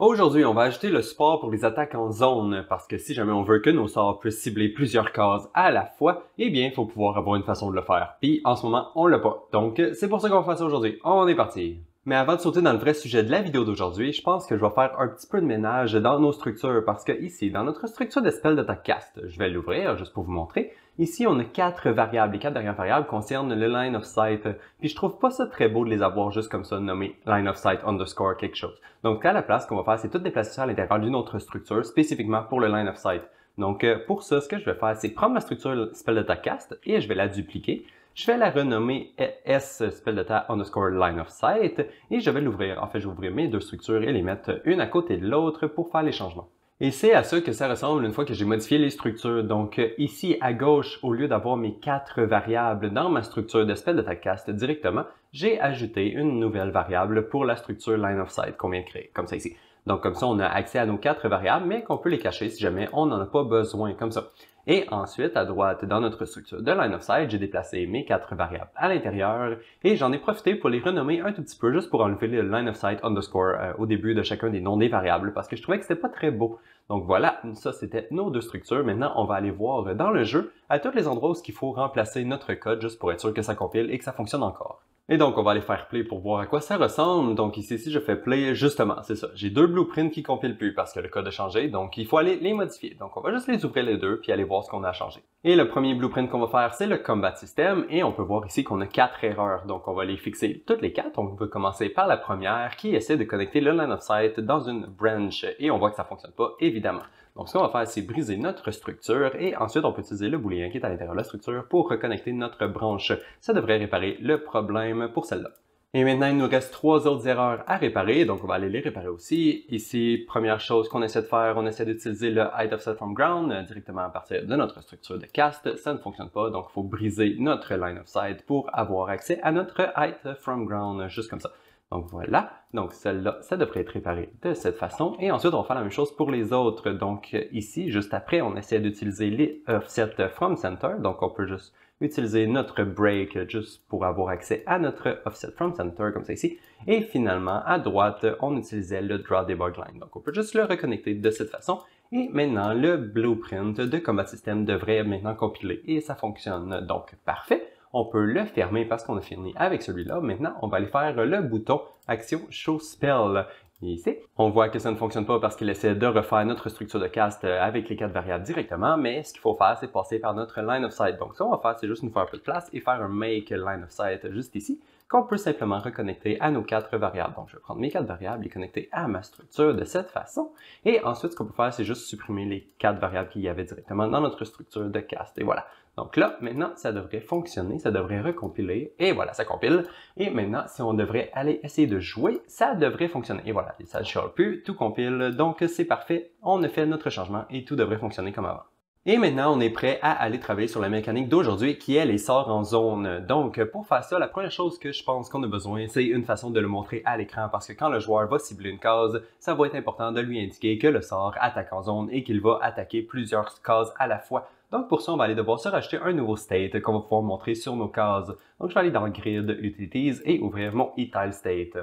Aujourd'hui, on va ajouter le support pour les attaques en zone, parce que si jamais on veut que nos sorts puissent cibler plusieurs cases à la fois, eh bien, il faut pouvoir avoir une façon de le faire. Puis, en ce moment, on l'a pas. Donc, c'est pour ça qu'on va faire ça aujourd'hui. On est parti! Mais avant de sauter dans le vrai sujet de la vidéo d'aujourd'hui, je pense que je vais faire un petit peu de ménage dans nos structures, parce que ici, dans notre structure de spell d'attaque cast, je vais l'ouvrir juste pour vous montrer. Ici, on a 4 variables. Les 4 dernières variables concernent le line of sight. Puis je trouve pas ça très beau de les avoir juste comme ça, nommé line of sight underscore quelque chose. Donc à la place, ce qu'on va faire, c'est tout déplacer ça à l'intérieur d'une autre structure, spécifiquement pour le line of sight. Donc pour ça, ce que je vais faire, c'est prendre ma structure spell d'attaque cast et je vais la dupliquer. Je vais la renommer S spell data underscore line of sight et je vais l'ouvrir. En fait, je vais ouvrir mes deux structures et les mettre une à côté de l'autre pour faire les changements. Et c'est à ça que ça ressemble une fois que j'ai modifié les structures. Donc ici à gauche, au lieu d'avoir mes 4 variables dans ma structure de spell d'attaque cast directement, j'ai ajouté une nouvelle variable pour la structure line of sight qu'on vient de créer, comme ça ici. Donc comme ça, on a accès à nos 4 variables, mais qu'on peut les cacher si jamais on n'en a pas besoin, comme ça. Et ensuite, à droite, dans notre structure de line of sight, j'ai déplacé mes 4 variables à l'intérieur et j'en ai profité pour les renommer un tout petit peu, juste pour enlever le line of sight underscore au début de chacun des noms des variables, parce que je trouvais que c'était pas très beau. Donc voilà, ça c'était nos deux structures. Maintenant, on va aller voir dans le jeu à tous les endroits où il faut remplacer notre code, juste pour être sûr que ça compile et que ça fonctionne encore. Et donc, on va aller faire play pour voir à quoi ça ressemble. Donc ici, si je fais play, justement, c'est ça. J'ai deux blueprints qui compilent plus parce que le code a changé, donc il faut aller les modifier. Donc on va juste les ouvrir les deux, puis aller voir ce qu'on a changé. Et le premier blueprint qu'on va faire, c'est le combat system, et on peut voir ici qu'on a 4 erreurs. Donc on va les fixer toutes les 4. On va commencer par la première, qui essaie de connecter le line of sight dans une branch, et on voit que ça fonctionne pas, évidemment. Donc ce qu'on va faire, c'est briser notre structure et ensuite on peut utiliser le booléen qui est à l'intérieur de la structure pour reconnecter notre branche. Ça devrait réparer le problème pour celle-là. Et maintenant, il nous reste 3 autres erreurs à réparer, donc on va aller les réparer aussi. Ici, première chose qu'on essaie de faire, on essaie d'utiliser le height offset from ground directement à partir de notre structure de cast. Ça ne fonctionne pas, donc il faut briser notre line of sight pour avoir accès à notre height from ground, juste comme ça. Donc voilà, donc celle-là, ça devrait être réparé de cette façon. Et ensuite, on va faire la même chose pour les autres. Donc ici, juste après, on essaie d'utiliser les offset from center. Donc on peut juste utiliser notre break juste pour avoir accès à notre offset from center, comme ça ici. Et finalement, à droite, on utilisait le draw debug line. Donc on peut juste le reconnecter de cette façon. Et maintenant, le blueprint de combat system devrait maintenant compiler. Et ça fonctionne donc parfait. On peut le fermer parce qu'on a fini avec celui-là. Maintenant, on va aller faire le bouton Action Show Spell. Et ici, on voit que ça ne fonctionne pas parce qu'il essaie de refaire notre structure de cast avec les 4 variables directement, mais ce qu'il faut faire, c'est passer par notre line of sight. Donc, ce qu'on va faire, c'est juste nous faire un peu de place et faire un make line of sight juste ici, qu'on peut simplement reconnecter à nos 4 variables. Donc, je vais prendre mes 4 variables et connecter à ma structure de cette façon. Et ensuite, ce qu'on peut faire, c'est juste supprimer les 4 variables qu'il y avait directement dans notre structure de cast. Et voilà. Donc là, maintenant, ça devrait fonctionner, ça devrait recompiler, et voilà, ça compile. Et maintenant, si on devrait aller essayer de jouer, ça devrait fonctionner. Et voilà, ça ne chiale plus, tout compile, donc c'est parfait, on a fait notre changement et tout devrait fonctionner comme avant. Et maintenant, on est prêt à aller travailler sur la mécanique d'aujourd'hui qui est les sorts en zone. Donc, pour faire ça, la première chose que je pense qu'on a besoin, c'est une façon de le montrer à l'écran parce que quand le joueur va cibler une case, ça va être important de lui indiquer que le sort attaque en zone et qu'il va attaquer plusieurs cases à la fois. Donc pour ça, on va aller devoir se rajouter un nouveau state qu'on va pouvoir montrer sur nos cases. Donc je vais aller dans Grid, Utilities et ouvrir mon eTile state.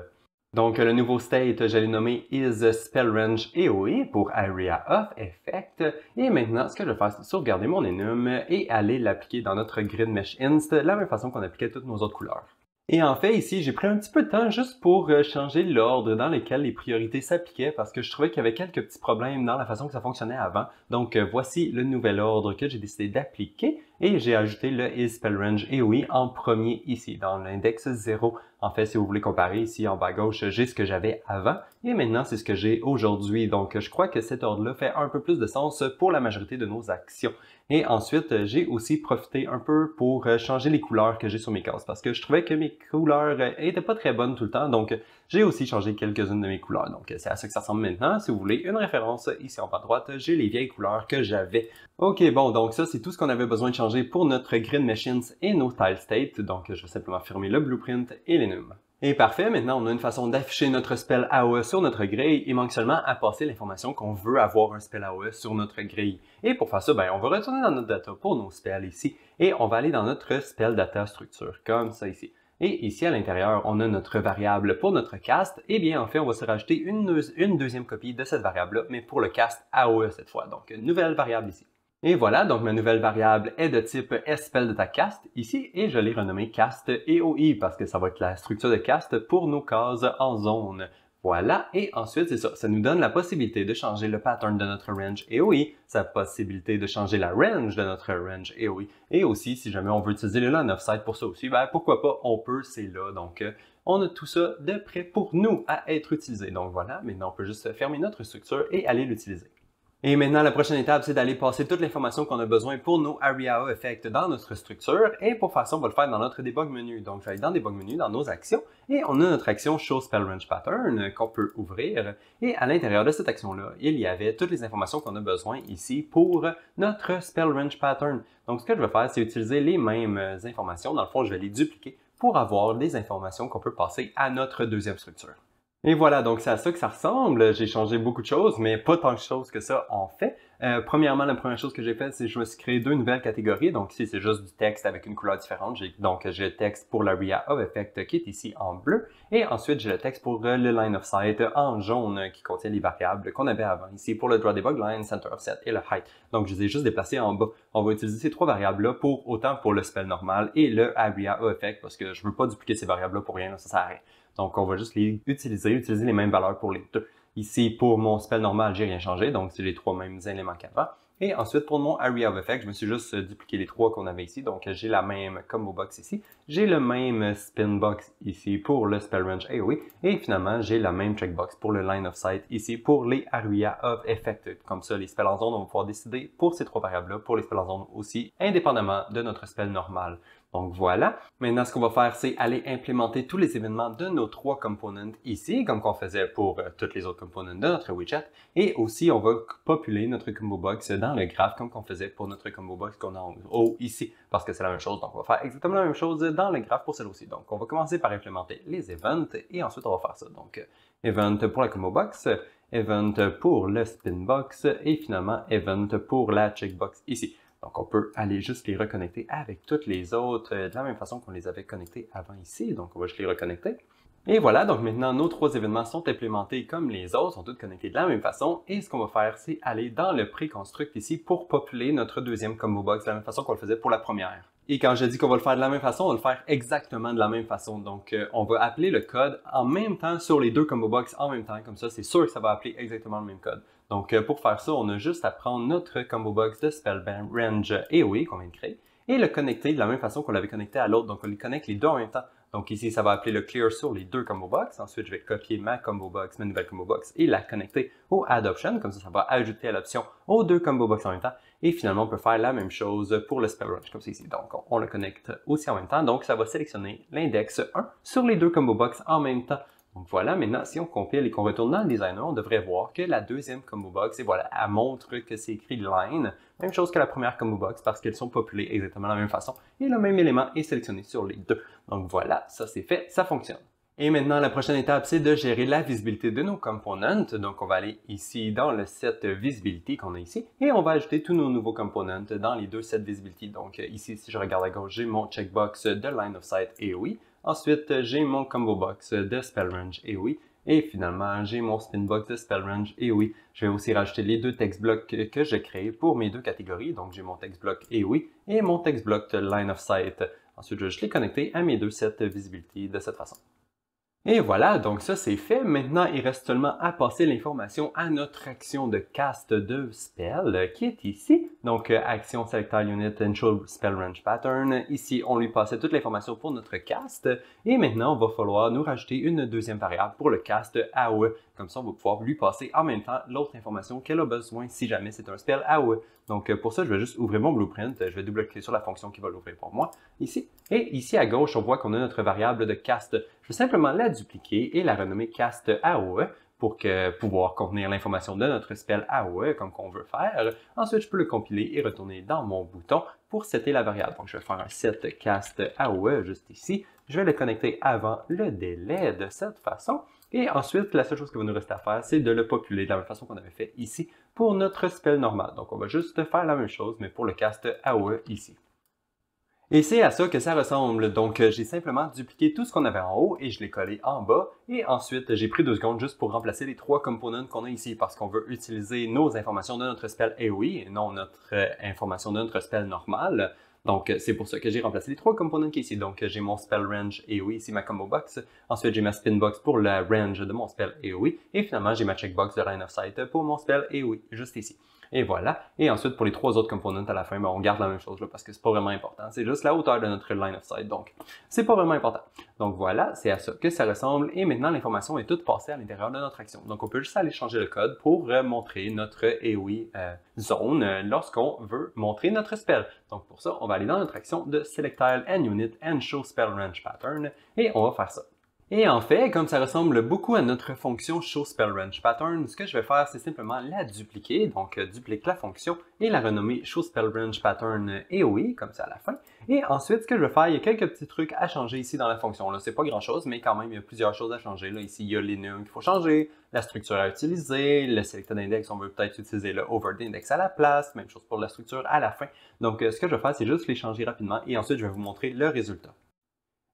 Donc le nouveau state, je l'ai nommé is spell range AOE pour Area of Effect. Et maintenant, ce que je vais faire, c'est sauvegarder mon enum et aller l'appliquer dans notre Grid Mesh Inst, la même façon qu'on appliquait toutes nos autres couleurs. Et en fait, ici, j'ai pris un petit peu de temps juste pour changer l'ordre dans lequel les priorités s'appliquaient parce que je trouvais qu'il y avait quelques petits problèmes dans la façon que ça fonctionnait avant. Donc, voici le nouvel ordre que j'ai décidé d'appliquer et j'ai ajouté le isSpellRange AOE en premier ici, dans l'index 0. En fait, si vous voulez comparer ici en bas à gauche, j'ai ce que j'avais avant et maintenant, c'est ce que j'ai aujourd'hui. Donc, je crois que cet ordre-là fait un peu plus de sens pour la majorité de nos actions. Et ensuite, j'ai aussi profité un peu pour changer les couleurs que j'ai sur mes cases parce que je trouvais que mes couleurs étaient pas très bonnes tout le temps. Donc, j'ai aussi changé quelques-unes de mes couleurs. Donc, c'est à ça que ça ressemble maintenant. Si vous voulez une référence, ici en bas à droite, j'ai les vieilles couleurs que j'avais. Ok, bon, donc ça, c'est tout ce qu'on avait besoin de changer pour notre Grid Machines et nos Tile State. Donc, je vais simplement fermer le blueprint et l'enum. Et parfait, maintenant on a une façon d'afficher notre spell AOE sur notre grille. Il manque seulement à passer l'information qu'on veut avoir un spell AOE sur notre grille. Et pour faire ça, on va retourner dans notre data pour nos spells ici et on va aller dans notre spell data structure, comme ça ici. Et ici à l'intérieur, on a notre variable pour notre cast. Et bien en fait, on va se rajouter une deuxième copie de cette variable-là, mais pour le cast AOE cette fois. Donc une nouvelle variable ici. Et voilà, donc ma nouvelle variable est de type spellDataCast ici, et je l'ai renommée cast EOI parce que ça va être la structure de cast pour nos cases en zone. Voilà, et ensuite, c'est ça, ça nous donne la possibilité de changer le pattern de notre range AOE, sa possibilité de changer la range de notre range AOE, et aussi, si jamais on veut utiliser le line of sight pour ça aussi, ben pourquoi pas, on peut, c'est là. Donc, on a tout ça de prêt pour nous à être utilisé. Donc voilà, maintenant on peut juste fermer notre structure et aller l'utiliser. Et maintenant, la prochaine étape, c'est d'aller passer toute l'information qu'on a besoin pour nos Area Effects dans notre structure. Et pour faire ça, on va le faire dans notre debug menu. Donc, je vais aller dans debug menu, dans nos actions, et on a notre action Show Spell Range Pattern qu'on peut ouvrir. Et à l'intérieur de cette action-là, il y avait toutes les informations qu'on a besoin ici pour notre Spell Range Pattern. Donc, ce que je vais faire, c'est utiliser les mêmes informations. Dans le fond, je vais les dupliquer pour avoir des informations qu'on peut passer à notre deuxième structure. Et voilà, donc c'est à ça que ça ressemble. J'ai changé beaucoup de choses, mais pas tant de choses que ça en fait. Premièrement, la première chose que j'ai faite, c'est que je me suis créé deux nouvelles catégories. Donc ici, c'est juste du texte avec une couleur différente. Donc j'ai le texte pour l'Area of Effect qui est ici en bleu. Et ensuite, j'ai le texte pour le Line of Sight en jaune qui contient les variables qu'on avait avant. Ici, pour le Draw Debug Line, Center Offset et le Height. Donc je les ai juste déplacés en bas. On va utiliser ces trois variables-là pour autant pour le spell normal et le Area of Effect parce que je ne veux pas dupliquer ces variables-là pour rien, ça sert à rien. Donc, on va juste les utiliser les mêmes valeurs pour les deux. Ici, pour mon spell normal, j'ai rien changé, donc c'est les trois mêmes éléments qu'avant. Et ensuite, pour mon Area of Effect, je me suis juste dupliqué les trois qu'on avait ici. Donc, j'ai la même combo box ici. J'ai le même spin box ici pour le spell range AOE. Et finalement, j'ai la même checkbox pour le line of sight ici pour les Area of Effect. Comme ça, les spells en zone, on va pouvoir décider pour ces trois variables-là, pour les spells en zone aussi, indépendamment de notre spell normal. Donc voilà. Maintenant, ce qu'on va faire, c'est aller implémenter tous les événements de nos trois components ici, comme qu'on faisait pour toutes les autres components de notre widget. Et aussi, on va populer notre combo box dans le graphe, comme qu'on faisait pour notre combo box qu'on a en haut ici, parce que c'est la même chose. Donc, on va faire exactement la même chose dans le graphe pour celle-ci. Donc, on va commencer par implémenter les events et ensuite, on va faire ça. Donc, event pour la combo box, event pour le spin box et finalement, event pour la checkbox ici. Donc, on peut aller juste les reconnecter avec toutes les autres de la même façon qu'on les avait connectés avant ici. Donc, on va juste les reconnecter. Et voilà, donc maintenant, nos trois événements sont implémentés comme les autres, sont tous connectés de la même façon. Et ce qu'on va faire, c'est aller dans le pré-construct ici pour populer notre deuxième combo box de la même façon qu'on le faisait pour la première. Et quand je dis qu'on va le faire de la même façon, on va le faire exactement de la même façon. Donc, on va appeler le code en même temps sur les deux combo box en même temps. Comme ça, c'est sûr que ça va appeler exactement le même code. Donc, pour faire ça, on a juste à prendre notre combo box de spell range AOE qu'on vient de créer et le connecter de la même façon qu'on l'avait connecté à l'autre. Donc, on les connecte les deux en même temps. Donc ici, ça va appeler le clear sur les deux combo box. Ensuite, je vais copier ma combo box, ma nouvelle combo box et la connecter au add option. Comme ça va ajouter à l'option aux deux combo box en même temps. Et finalement, on peut faire la même chose pour le spell range, comme c'est ici. Donc, on le connecte aussi en même temps. Donc, ça va sélectionner l'index 1 sur les deux combo box en même temps. Donc voilà, maintenant, si on compile et qu'on retourne dans le designer, on devrait voir que la deuxième combo box, et voilà, elle montre que c'est écrit line. Même chose que la première combo box parce qu'elles sont populées exactement de la même façon. Et le même élément est sélectionné sur les deux. Donc voilà, ça c'est fait, ça fonctionne. Et maintenant, la prochaine étape, c'est de gérer la visibilité de nos components. Donc, on va aller ici dans le set visibility qu'on a ici et on va ajouter tous nos nouveaux components dans les deux sets visibility. Donc, ici, si je regarde à gauche, j'ai mon checkbox de line of sight AOE. Ensuite, j'ai mon combo box de spell range AOE. Et finalement, j'ai mon spin box de spell range AOE. Je vais aussi rajouter les deux text blocks que j'ai créés pour mes deux catégories. Donc, j'ai mon text block AOE et mon text block de line of sight. Ensuite, je vais juste les connecter à mes deux sets visibility de cette façon. Et voilà, donc ça c'est fait. Maintenant, il reste seulement à passer l'information à notre action de cast de spell qui est ici. Donc, action selector unit and show spell range pattern. Ici, on lui passait toute l'information pour notre cast. Et maintenant, il va falloir nous rajouter une deuxième variable pour le cast AOE. Comme ça, on va pouvoir lui passer en même temps l'autre information qu'elle a besoin si jamais c'est un spell AOE. Donc, pour ça, je vais juste ouvrir mon blueprint. Je vais double-cliquer sur la fonction qui va l'ouvrir pour moi, ici. Et ici, à gauche, on voit qu'on a notre variable de cast. Je vais simplement la dupliquer et la renommer cast AOE pour pouvoir contenir l'information de notre spell AOE comme qu'on veut faire. Ensuite, je peux le compiler et retourner dans mon bouton pour setter la variable. Donc, je vais faire un set cast AOE juste ici. Je vais le connecter avant le délai de cette façon. Et ensuite, la seule chose qu'il va nous rester à faire, c'est de le populer de la même façon qu'on avait fait ici pour notre spell normal. Donc, on va juste faire la même chose, mais pour le cast AOE ici. Et c'est à ça que ça ressemble. Donc, j'ai simplement dupliqué tout ce qu'on avait en haut et je l'ai collé en bas. Et ensuite, j'ai pris 2 secondes juste pour remplacer les 3 components qu'on a ici parce qu'on veut utiliser nos informations de notre spell AoE et non notre information de notre spell normal. Donc, c'est pour ça que j'ai remplacé les 3 components qui sont ici. Donc, j'ai mon spell range AoE, ici ma combo box. Ensuite, j'ai ma spin box pour la range de mon spell AoE. Et finalement, j'ai ma checkbox de line of sight pour mon spell AoE, juste ici. Et voilà. Et ensuite, pour les 3 autres components à la fin, ben, on garde la même chose là, parce que c'est pas vraiment important. C'est juste la hauteur de notre line of sight. Donc, c'est pas vraiment important. Donc voilà, c'est à ça que ça ressemble. Et maintenant, l'information est toute passée à l'intérieur de notre action. Donc, on peut juste aller changer le code pour montrer notre AoE zone lorsqu'on veut montrer notre spell. Donc, pour ça, on va aller dans notre action de Select Tile and Unit and Show Spell Range Pattern et on va faire ça. Et en fait, comme ça ressemble beaucoup à notre fonction ShowSpellRangePattern, ce que je vais faire, c'est simplement la dupliquer. Donc, duplique la fonction et la renommer ShowSpellRangePattern AoE, comme ça à la fin. Et ensuite, ce que je vais faire, il y a quelques petits trucs à changer ici dans la fonction. Là, c'est pas grand-chose, mais quand même, il y a plusieurs choses à changer. Là, ici, il y a les nums qu'il faut changer, la structure à utiliser, le selected index, on veut peut-être utiliser le overd index à la place, même chose pour la structure à la fin. Donc, ce que je vais faire, c'est juste les changer rapidement et ensuite, je vais vous montrer le résultat.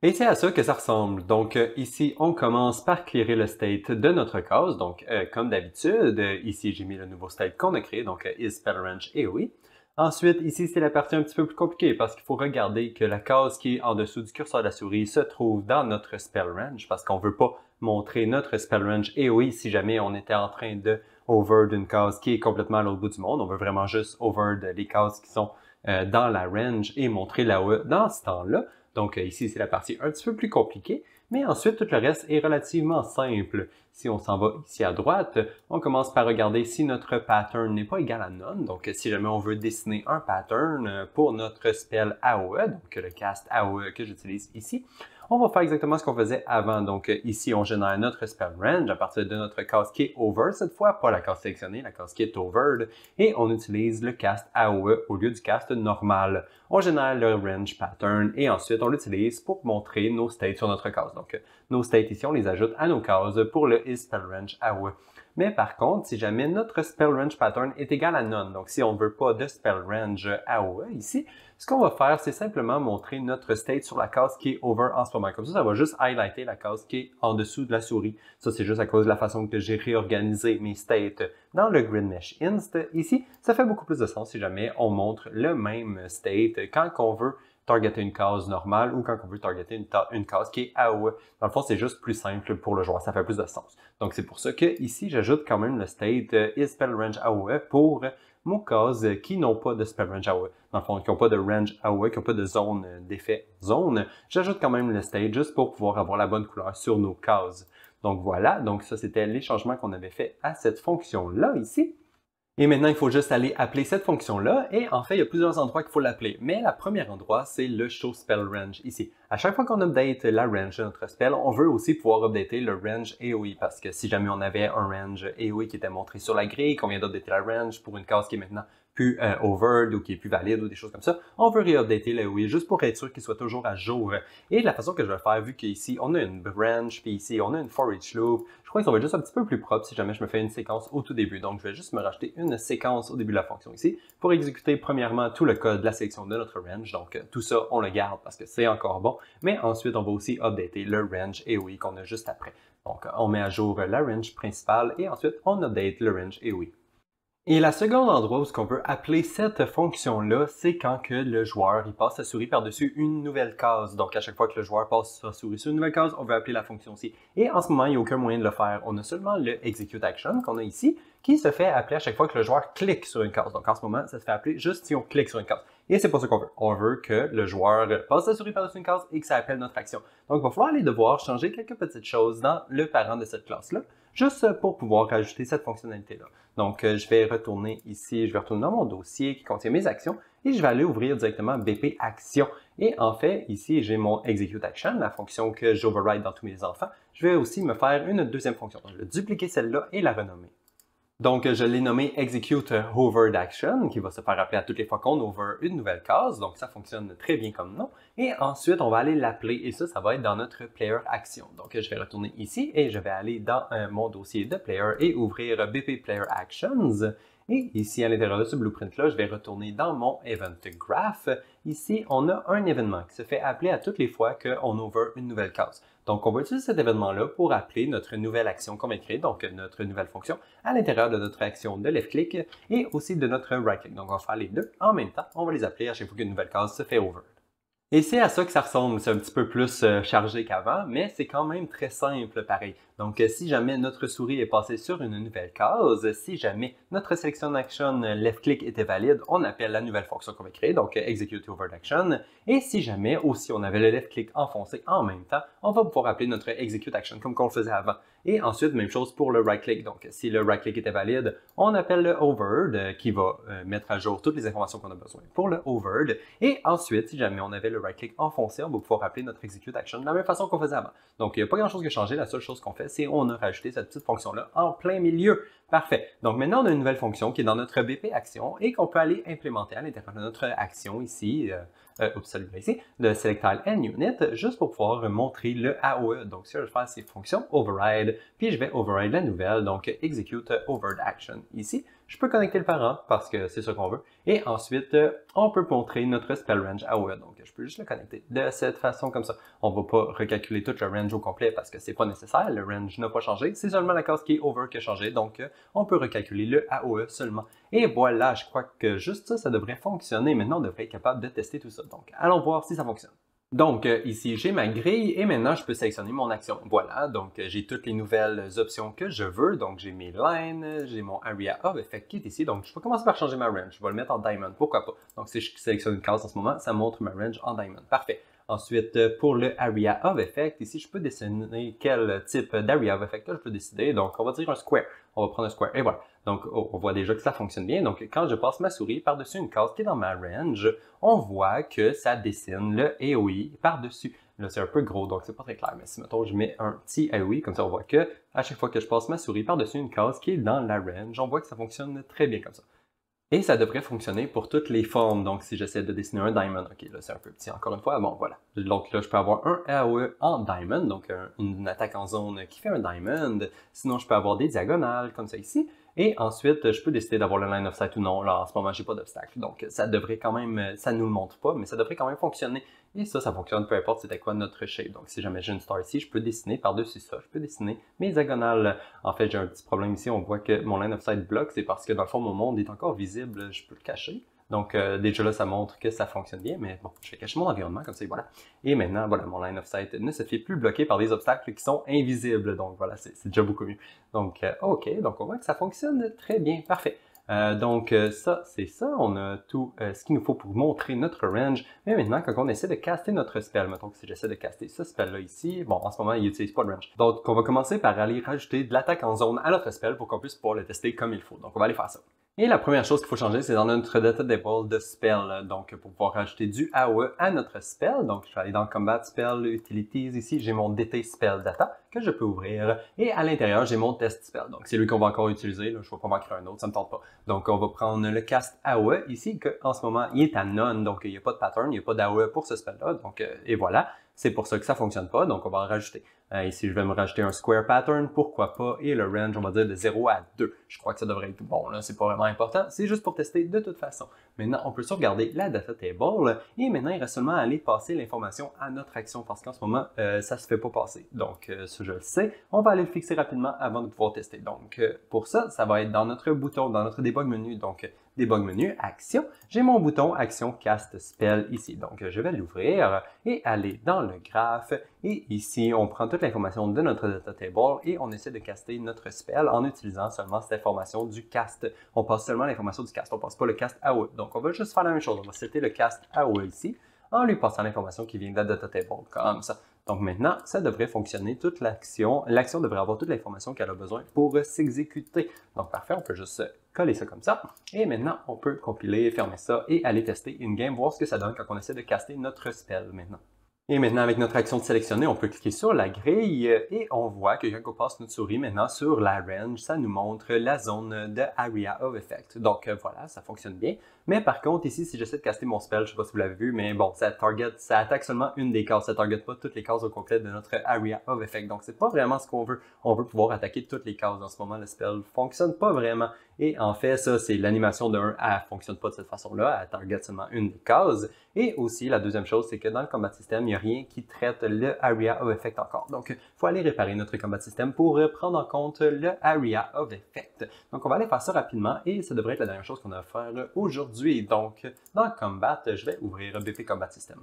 Et c'est à ça que ça ressemble. Donc ici, on commence par clearer le state de notre case. Donc comme d'habitude, ici j'ai mis le nouveau state qu'on a créé, donc isSpellRange AoE. Ensuite, ici c'est la partie un petit peu plus compliquée parce qu'il faut regarder que la case qui est en dessous du curseur de la souris se trouve dans notre spell range parce qu'on ne veut pas montrer notre spell range AoE si jamais on était en train de overd une case qui est complètement à l'autre bout du monde. On veut vraiment juste overd les cases qui sont dans la range et montrer l'AoE dans ce temps-là. Donc ici, c'est la partie un petit peu plus compliquée, mais ensuite, tout le reste est relativement simple. Si on s'en va ici à droite, on commence par regarder si notre pattern n'est pas égal à none. Donc, si jamais on veut dessiner un pattern pour notre spell AoE, donc le cast AoE que j'utilise ici, on va faire exactement ce qu'on faisait avant. Donc ici, on génère notre spell range à partir de notre case qui est over cette fois, pas la case sélectionnée, la case qui est overd, et on utilise le cast AoE au lieu du cast normal. On génère le range pattern et ensuite on l'utilise pour montrer nos states sur notre case. Donc nos states ici, on les ajoute à nos cases pour le isSpellRange AoE. Mais par contre, si jamais notre spell range pattern est égal à none, donc si on ne veut pas de spell range AoE ici, ce qu'on va faire, c'est simplement montrer notre state sur la case qui est over en ce moment. Comme ça va juste highlighter la case qui est en dessous de la souris. Ça, c'est juste à cause de la façon que j'ai réorganisé mes states dans le Grid Mesh Inst. Ici, ça fait beaucoup plus de sens si jamais on montre le même state quand on veut targeter une case normale ou quand on veut targeter une case qui est AoE. Dans le fond, c'est juste plus simple pour le joueur, ça fait plus de sens. Donc, c'est pour ça que ici, j'ajoute quand même le state isSpellRange AoE pour nos cases qui n'ont pas de spell range AoE. Dans le fond, qui n'ont pas de range AoE, qui n'ont pas de zone d'effet zone. J'ajoute quand même le state juste pour pouvoir avoir la bonne couleur sur nos cases. Donc voilà, donc ça c'était les changements qu'on avait fait à cette fonction-là ici. Et maintenant, il faut juste aller appeler cette fonction-là. Et en fait, il y a plusieurs endroits qu'il faut l'appeler. Mais le premier endroit, c'est le showSpellRange ici. À chaque fois qu'on update la range de notre spell, on veut aussi pouvoir updater le range AoE. Parce que si jamais on avait un range AoE qui était montré sur la grille, qu'on vient d'updater la range pour une case qui est maintenant plus overd ou qui est plus valide ou des choses comme ça, on veut réupdater le AoE juste pour être sûr qu'il soit toujours à jour. Et la façon que je vais faire, vu qu'ici on a une branch, puis ici on a une for each loop, je crois que ça va être juste un petit peu plus propre si jamais je me fais une séquence au tout début. Donc je vais juste me rajouter une séquence au début de la fonction ici pour exécuter premièrement tout le code de la sélection de notre range. Donc tout ça, on le garde parce que c'est encore bon. Mais ensuite, on va aussi updater le range AoE qu'on a juste après. Donc on met à jour la range principale et ensuite on update le range AoE. Et la seconde endroit où on veut appeler cette fonction-là, c'est quand que le joueur il passe sa souris par-dessus une nouvelle case. Donc à chaque fois que le joueur passe sa souris sur une nouvelle case, on veut appeler la fonction aussi. Et en ce moment, il n'y a aucun moyen de le faire. On a seulement le execute action qu'on a ici, qui se fait appeler à chaque fois que le joueur clique sur une case. Donc en ce moment, ça se fait appeler juste si on clique sur une case. Et c'est pas ça qu'on veut. On veut que le joueur passe sa souris par-dessus une case et que ça appelle notre action. Donc il va falloir aller devoir changer quelques petites choses dans le parent de cette classe-là, juste pour pouvoir rajouter cette fonctionnalité-là. Donc, je vais retourner ici, je vais retourner dans mon dossier qui contient mes actions et je vais aller ouvrir directement BP Action. Et en fait, ici, j'ai mon Execute Action, la fonction que j'override dans tous mes enfants. Je vais aussi me faire une deuxième fonction. Donc, je vais dupliquer celle-là et la renommer. Donc, je l'ai nommé Execute Hovered Action, qui va se faire appeler à toutes les fois qu'on over une nouvelle case. Donc, ça fonctionne très bien comme nom. Et ensuite, on va aller l'appeler. Et ça va être dans notre Player Action. Donc, je vais retourner ici et je vais aller dans mon dossier de Player et ouvrir BP Player Actions. Et ici, à l'intérieur de ce blueprint-là, je vais retourner dans mon Event Graph. Ici, on a un événement qui se fait appeler à toutes les fois qu'on ouvre une nouvelle case. Donc, on va utiliser cet événement-là pour appeler notre nouvelle action qu'on va créer, donc notre nouvelle fonction, à l'intérieur de notre action de left-click et aussi de notre right-click. Donc, on va faire les deux en même temps. On va les appeler à chaque fois qu'une nouvelle case se fait over. Et c'est à ça que ça ressemble, c'est un petit peu plus chargé qu'avant, mais c'est quand même très simple pareil. Donc si jamais notre souris est passée sur une nouvelle case, si jamais notre selection action left-click était valide, on appelle la nouvelle fonction qu'on va créer, donc execute overt action. Et si jamais aussi on avait le left-click enfoncé en même temps, on va pouvoir appeler notre execute action comme on le faisait avant. Et ensuite, même chose pour le right-click. Donc si le right-click était valide, on appelle le overt qui va mettre à jour toutes les informations qu'on a besoin pour le overt. Et ensuite, si jamais on avait le right-click enfoncé, on va pouvoir appeler notre execute action de la même façon qu'on faisait avant. Donc il n'y a pas grand-chose qui a changé, la seule chose qu'on fait, c'est on a rajouté cette petite fonction-là en plein milieu. Parfait. Donc maintenant, on a une nouvelle fonction qui est dans notre BP action et qu'on peut aller implémenter à l'intérieur de notre action ici, ici, de selectile and unit, juste pour pouvoir montrer le AOE. Donc, ce que je vais faire, c'est fonction override, puis je vais override la nouvelle, donc execute overt action ici. Je peux connecter le parent parce que c'est ce qu'on veut. Et ensuite, on peut montrer notre spell range AOE. Donc, je peux juste le connecter de cette façon comme ça. On ne va pas recalculer tout le range au complet parce que c'est pas nécessaire. Le range n'a pas changé. C'est seulement la case qui est over qui a changé. Donc, on peut recalculer le AOE seulement. Et voilà, je crois que juste ça, ça devrait fonctionner. Maintenant, on devrait être capable de tester tout ça. Donc, allons voir si ça fonctionne. Donc, ici, j'ai ma grille et maintenant, je peux sélectionner mon action. Voilà, donc j'ai toutes les nouvelles options que je veux. Donc, j'ai mes lines, j'ai mon area of effect qui est ici. Donc, je vais commencer par changer ma range. Je vais le mettre en diamond, pourquoi pas. Donc, si je sélectionne une case en ce moment, ça montre ma range en diamond. Parfait. Ensuite, pour le area of effect, ici, je peux décider quel type d'area of effect je peux décider. Donc, on va dire un square. On va prendre un square et voilà. Donc, on voit déjà que ça fonctionne bien. Donc, quand je passe ma souris par-dessus une case qui est dans ma range, on voit que ça dessine le AOE par-dessus. Là, c'est un peu gros, donc c'est pas très clair. Mais si, mettons, je mets un petit AOE, comme ça, on voit que à chaque fois que je passe ma souris par-dessus une case qui est dans la range, on voit que ça fonctionne très bien comme ça. Et ça devrait fonctionner pour toutes les formes. Donc, si j'essaie de dessiner un diamond, ok, là, c'est un peu petit encore une fois. Bon, voilà. Donc là, je peux avoir un AOE en diamond, donc une attaque en zone qui fait un diamond. Sinon, je peux avoir des diagonales, comme ça ici. Et ensuite, je peux décider d'avoir le line of sight ou non. Là, en ce moment, j'ai pas d'obstacle. Donc, ça devrait quand même, ça nous le montre pas, mais ça devrait quand même fonctionner. Et ça fonctionne peu importe c'était quoi notre shape. Donc, si jamais j'ai une star ici, je peux dessiner par-dessus ça. Je peux dessiner mes diagonales. En fait, j'ai un petit problème ici. On voit que mon line of sight bloque. C'est parce que dans le fond, mon monde est encore visible. Je peux le cacher. Donc, déjà là, ça montre que ça fonctionne bien. Mais bon, je vais cacher mon environnement comme ça, et voilà. Et maintenant, voilà, mon line of sight ne se fait plus bloquer par des obstacles qui sont invisibles. Donc, voilà, c'est déjà beaucoup mieux. Donc, OK. Donc, on voit que ça fonctionne très bien. Parfait. Donc, ça, c'est ça. On a tout ce qu'il nous faut pour montrer notre range. Mais maintenant, quand on essaie de caster notre spell, mettons que si j'essaie de caster ce spell-là ici, bon, en ce moment, il n'utilise pas le range. Donc, on va commencer par aller rajouter de l'attaque en zone à notre spell pour qu'on puisse pouvoir le tester comme il faut. Donc, on va aller faire ça. Et la première chose qu'il faut changer, c'est dans notre data table de spell. Donc, pour pouvoir rajouter du AOE à notre spell. Donc, je vais aller dans Combat Spell, Utilities. Ici, j'ai mon DT Spell Data que je peux ouvrir. Et à l'intérieur, j'ai mon Test Spell. Donc, c'est lui qu'on va encore utiliser. Là. Je ne vais pas m'en créer un autre, ça ne me tente pas. Donc, on va prendre le Cast AOE ici, qu'en ce moment, il est à None. Donc, il n'y a pas de pattern, il n'y a pas d'AOE pour ce spell-là. Donc, et voilà. C'est pour ça que ça ne fonctionne pas. Donc, on va en rajouter. Ici, je vais me rajouter un Square Pattern, pourquoi pas, et le range, on va dire de 0 à 2. Je crois que ça devrait être bon, là, c'est pas vraiment important, c'est juste pour tester de toute façon. Maintenant, on peut sauvegarder la data table, et maintenant, il reste seulement à aller passer l'information à notre action, parce qu'en ce moment, ça se fait pas passer. Donc, ça, je le sais, on va aller le fixer rapidement avant de pouvoir tester. Donc, pour ça, ça va être dans notre bouton, dans notre debug menu, donc, debug menu, action. J'ai mon bouton action cast spell ici. Donc, je vais l'ouvrir et aller dans le graphe. Et ici, on prend toute l'information de notre data table et on essaie de caster notre spell en utilisant seulement cette information du cast. On passe seulement l'information du cast, on ne passe pas le cast AOE. Donc, on va juste faire la même chose. On va setter le cast AOE ici en lui passant l'information qui vient de la data table, comme ça. Donc maintenant, ça devrait fonctionner toute l'action. L'action devrait avoir toute l'information qu'elle a besoin pour s'exécuter. Donc parfait, on peut juste coller ça comme ça. Et maintenant, on peut compiler, fermer ça et aller tester in-game, voir ce que ça donne quand on essaie de caster notre spell maintenant. Et maintenant, avec notre action de sélectionner, on peut cliquer sur la grille et on voit que quand on passe notre souris maintenant sur la range, ça nous montre la zone de Area of Effect. Donc voilà, ça fonctionne bien. Mais par contre, ici, si j'essaie de caster mon spell, je sais pas si vous l'avez vu, mais bon, ça attaque seulement une des cases, ça target pas toutes les cases au complet de notre Area of Effect. Donc, c'est pas vraiment ce qu'on veut. On veut pouvoir attaquer toutes les cases. En ce moment, le spell fonctionne pas vraiment. Et en fait, ça, c'est l'animation de 1, elle fonctionne pas de cette façon-là, elle target seulement une des cases. Et aussi, la deuxième chose, c'est que dans le combat system, il n'y a rien qui traite le Area of Effect encore. Donc, il faut aller réparer notre combat system pour prendre en compte le Area of Effect. Donc, on va aller faire ça rapidement et ça devrait être la dernière chose qu'on a à faire aujourd'hui. Donc, dans Combat, je vais ouvrir BP Combat System.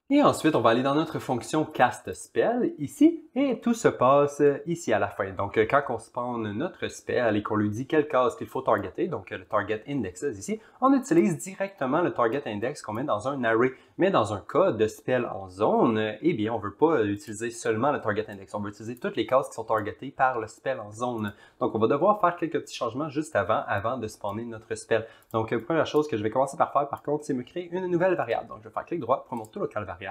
Et ensuite, on va aller dans notre fonction Cast Spell ici, et tout se passe ici à la fin. Donc, quand on spawn notre spell et qu'on lui dit quelle case qu'il faut targeter, donc le Target Indexes ici, on utilise directement le Target Index qu'on met dans un array. Mais dans un cas de spell en zone, eh bien, on ne veut pas utiliser seulement le Target Index, on veut utiliser toutes les cases qui sont targetées par le spell en zone. Donc, on va devoir faire quelques petits changements juste avant de spawner notre spell. Donc, première chose que je vais commencer par faire, par contre, c'est me créer une nouvelle variable. Donc, je vais faire clic droit pour mon tout local variable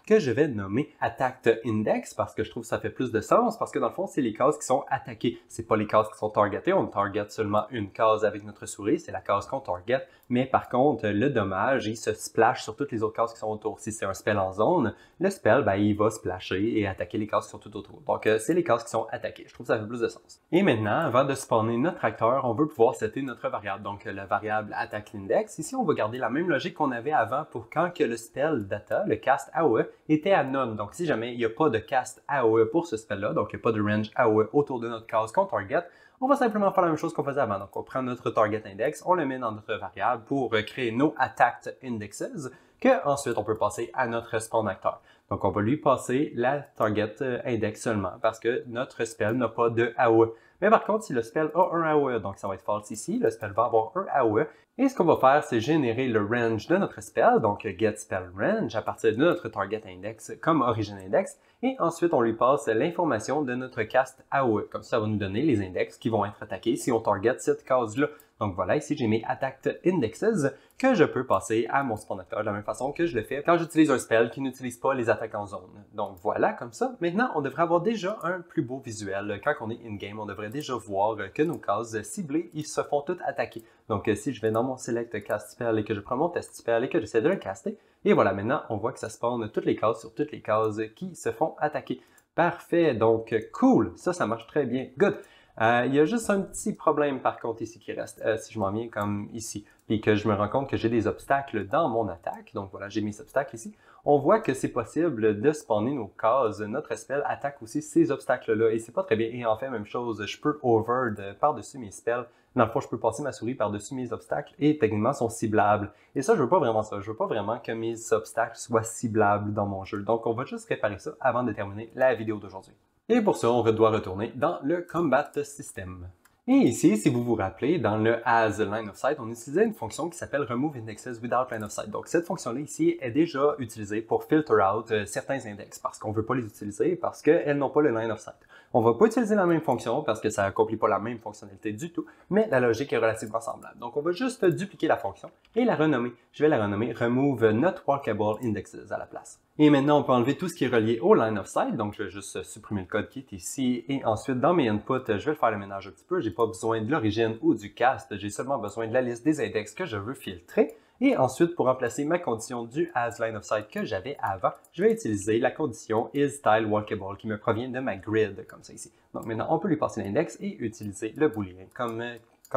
que je vais nommer Attacked Index parce que je trouve que ça fait plus de sens parce que dans le fond, c'est les cases qui sont attaquées. C'est pas les cases qui sont targetées. On target seulement une case avec notre souris, c'est la case qu'on target. Mais par contre, le dommage, il se splash sur toutes les autres cases qui sont autour. Si c'est un spell en zone, le spell, ben, il va splasher et attaquer les cases qui sont tout autour. Donc, c'est les cases qui sont attaquées. Je trouve que ça fait plus de sens. Et maintenant, avant de spawner notre acteur, on veut pouvoir setter notre variable. Donc, la variable Attack Index. Ici, on va garder la même logique qu'on avait avant pour quand que le spell data, le cast AOE, était à none. Donc, si jamais il n'y a pas de cast AOE pour ce spell-là, donc il n'y a pas de range AOE autour de notre case qu'on target, on va simplement faire la même chose qu'on faisait avant. Donc, on prend notre target index, on le met dans notre variable pour créer nos attacked indexes, que ensuite on peut passer à notre spawn acteur. Donc, on va lui passer la target index seulement parce que notre spell n'a pas de AOE. Mais par contre, si le spell a un AOE, donc ça va être false ici, le spell va avoir un AOE. Et ce qu'on va faire, c'est générer le range de notre spell, donc get spell range à partir de notre target index comme origin index. Et ensuite, on lui passe l'information de notre cast AOE. Comme ça va nous donner les index qui vont être attaqués si on target cette case-là. Donc voilà, ici j'ai mes attacked indexes que je peux passer à mon spawn acteur de la même façon que je le fais quand j'utilise un spell qui n'utilise pas les attaques en zone. Donc voilà, comme ça. Maintenant, on devrait avoir déjà un plus beau visuel. Quand on est in-game, on devrait déjà voir que nos cases ciblées, ils se font toutes attaquer. Donc si je vais dans mon select cast spell et que je prends mon test spell et que j'essaie de le caster, et voilà, maintenant, on voit que ça spawn toutes les cases sur toutes les cases qui se font attaquer. Parfait, donc cool, ça marche très bien, good. Il y a juste un petit problème par contre ici qui reste, si je m'en viens comme ici, puis que je me rends compte que j'ai des obstacles dans mon attaque, donc voilà, j'ai mes obstacles ici, on voit que c'est possible de spawner nos cases, notre spell attaque aussi ces obstacles-là, et c'est pas très bien, et en fait, même chose, je peux hover par-dessus mes spells, dans le fond, je peux passer ma souris par-dessus mes obstacles, et techniquement, sont ciblables, et ça, je veux pas vraiment ça, je veux pas vraiment que mes obstacles soient ciblables dans mon jeu, donc on va juste réparer ça avant de terminer la vidéo d'aujourd'hui. Et pour ça, on doit retourner dans le Combat System. Et ici, si vous vous rappelez, dans le As Line of Sight, on utilisait une fonction qui s'appelle Remove Indexes Without Line of Sight. Donc cette fonction-là ici est déjà utilisée pour filter out certains index parce qu'on ne veut pas les utiliser parce qu'elles n'ont pas le Line of Sight. On ne va pas utiliser la même fonction parce que ça n'accomplit pas la même fonctionnalité du tout, mais la logique est relativement semblable. Donc on va juste dupliquer la fonction et la renommer. Je vais la renommer Remove Not Walkable Indexes à la place. Et maintenant, on peut enlever tout ce qui est relié au line of sight. Donc, je vais juste supprimer le code qui est ici. Et ensuite, dans mes inputs, je vais faire le ménage un petit peu. Je n'ai pas besoin de l'origine ou du cast. J'ai seulement besoin de la liste des index que je veux filtrer. Et ensuite, pour remplacer ma condition du as line of sight que j'avais avant, je vais utiliser la condition isTileWalkable qui me provient de ma grid, comme ça ici. Donc maintenant, on peut lui passer l'index et utiliser le boolean comme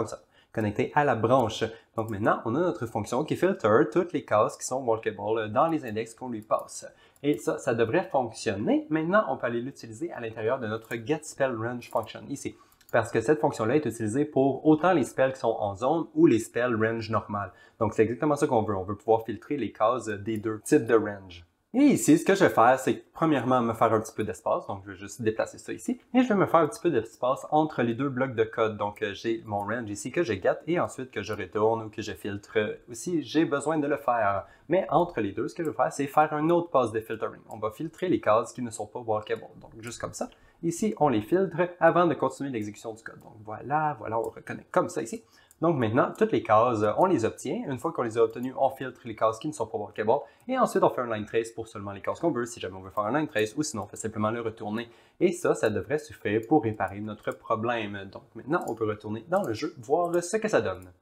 ça, connecté à la branche. Donc maintenant, on a notre fonction qui filtre toutes les cases qui sont walkable dans les index qu'on lui passe. Et ça devrait fonctionner. Maintenant, on peut aller l'utiliser à l'intérieur de notre getSpellRange function ici. Parce que cette fonction-là est utilisée pour autant les spells qui sont en zone ou les spells range normal. Donc c'est exactement ça qu'on veut. On veut pouvoir filtrer les cases des deux types de range. Et ici, ce que je vais faire, c'est premièrement me faire un petit peu d'espace. Donc, je vais juste déplacer ça ici. Et je vais me faire un petit peu d'espace entre les deux blocs de code. Donc, j'ai mon range ici que je get et ensuite que je retourne ou que je filtre aussi. J'ai besoin de le faire. Mais entre les deux, ce que je vais faire, c'est faire un autre pass de filtering. On va filtrer les cases qui ne sont pas walkable. Donc, juste comme ça. Ici, on les filtre avant de continuer l'exécution du code. Donc, voilà, on reconnecte comme ça ici. Donc maintenant, toutes les cases, on les obtient. Une fois qu'on les a obtenues, on filtre les cases qui ne sont pas walkable. Et ensuite, on fait un line trace pour seulement les cases qu'on veut, si jamais on veut faire un line trace, ou sinon, on fait simplement le retourner. Et ça devrait suffire pour réparer notre problème. Donc maintenant, on peut retourner dans le jeu, voir ce que ça donne.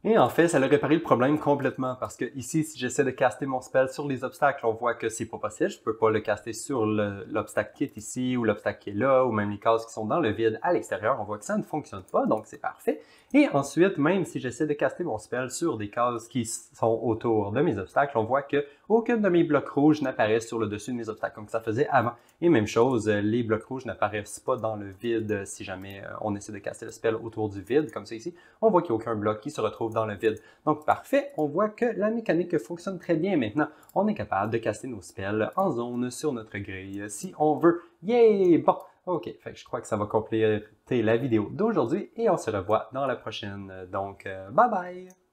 Et en fait, ça a réparé le problème complètement parce que ici, si j'essaie de caster mon spell sur les obstacles, on voit que c'est pas possible. Je peux pas le caster sur l'obstacle qui est ici ou l'obstacle qui est là ou même les cases qui sont dans le vide à l'extérieur. On voit que ça ne fonctionne pas, donc c'est parfait. Et ensuite, même si j'essaie de caster mon spell sur des cases qui sont autour de mes obstacles, on voit que aucun de mes blocs rouges n'apparaît sur le dessus de mes obstacles comme ça faisait avant. Et même chose, les blocs rouges n'apparaissent pas dans le vide si jamais on essaie de caster le spell autour du vide, comme ça ici. On voit qu'il n'y a aucun bloc qui se retrouve dans le vide. Donc parfait, on voit que la mécanique fonctionne très bien maintenant. On est capable de caster nos spells en zone sur notre grille si on veut. Yay! Bon, ok, fait que je crois que ça va compléter la vidéo d'aujourd'hui et on se revoit dans la prochaine. Donc, bye bye!